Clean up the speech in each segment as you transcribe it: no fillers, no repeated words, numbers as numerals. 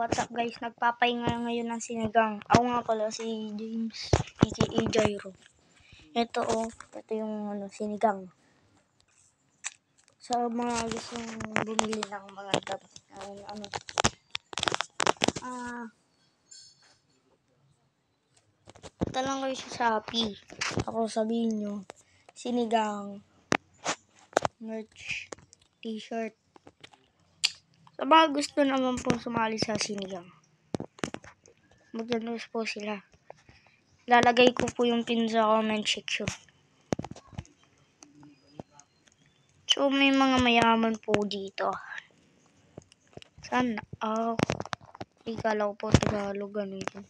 What's up guys, nagpapahinga ngayon ng sinigang. Ako nga pala si James, aka Jairo. Ito yung sinigang. Sa mga gustong bumili ng mga punta lang kayo sa Shopee. Ako sabihin nyo, sinigang, merch, t-shirt. Sa mga gusto naman po sumali sa sinigang, mag-download po sila. Lalagay ko po yung pin sa comment section. So, may mga mayaman po dito. Sana, ikala ko po Tagalog, ganito.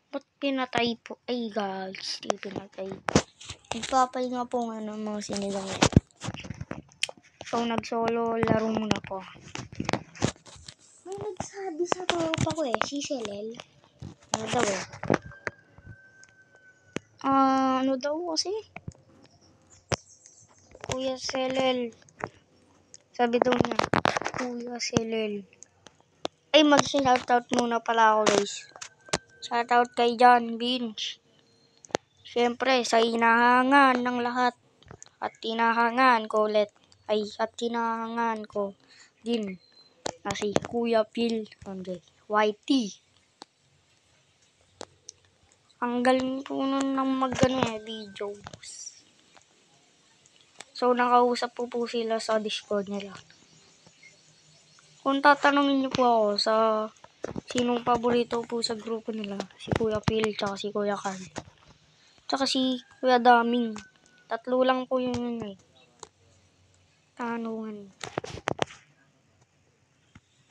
Ba't pinatay po? Ay guys, di pinatay. Nagpapahinga po nga ng mga sinigang. So, nag-solo laro muna po. May nagsabi sa tropa ko si Selel. Ano daw ano daw kasi? Kuya Selel. Sabi daw niya, Kuya Selel. Ay, mag-shoutout muna pala ako guys. Shoutout kay John Binch. Siyempre, sa hinahangan ng lahat. At hinahangan ko ulit. At hinahangan ko din na si Kuya Phil YT. Ang galing po nun ng videos. So, nakausap po sila sa Discord nila. Kung tatanungin niyo po ako sa sinong paborito po sa grupo nila, si Kuya Phil, tsaka si Kuya Carl, tsaka si Kuya Daming. Tatlo lang po yung tanungan.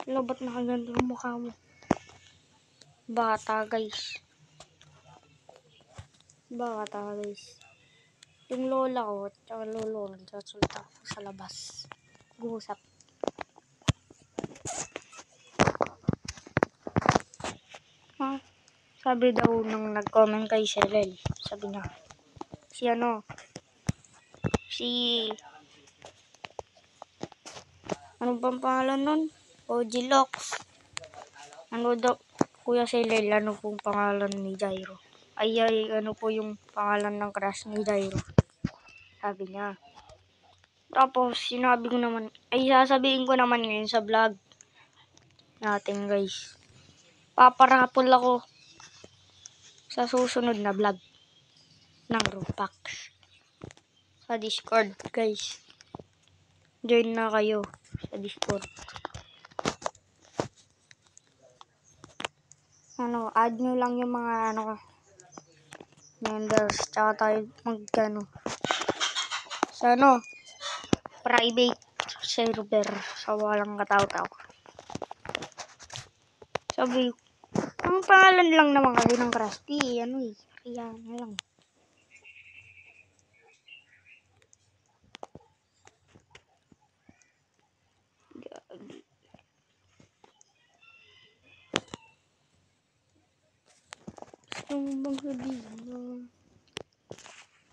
Wala, ba't nakaganda yung mukha mo? Bata guys. Yung lola ko at lolo nagsasulta ko sa labas. Guusap. Sabi daw nang nag-comment kay Selel, sabi niya, ano bang pangalan nun? Ojilox. Ano daw, Kuya Selel, ano pong pangalan ni Jairo? Ay, ano po yung pangalan ng crush ni Jairo? Sabi niya. Tapos, sasabihin ko naman ngayon sa vlog natin guys. Paparapol ako sa susunod na vlog ng Roblox sa Discord guys. Join na kayo sa Discord. Add nyo lang yung mga members, tsaka tayo private server sa walang katao-tao. Sabi, ang pangalan lang naman kasi ng Krusty, Rihanna lang.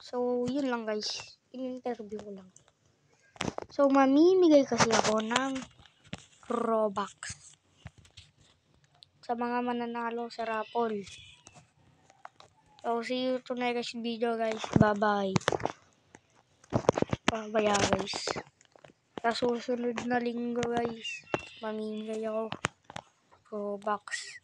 So, yun lang guys. In-interview ko lang. So, mamimigay kasi ako ng Robux sa mga mananalo sa raffle. So, see you to next video guys. Bye-bye. Bye-bye guys. Sa susunod na linggo guys, mamimigay ako Robux.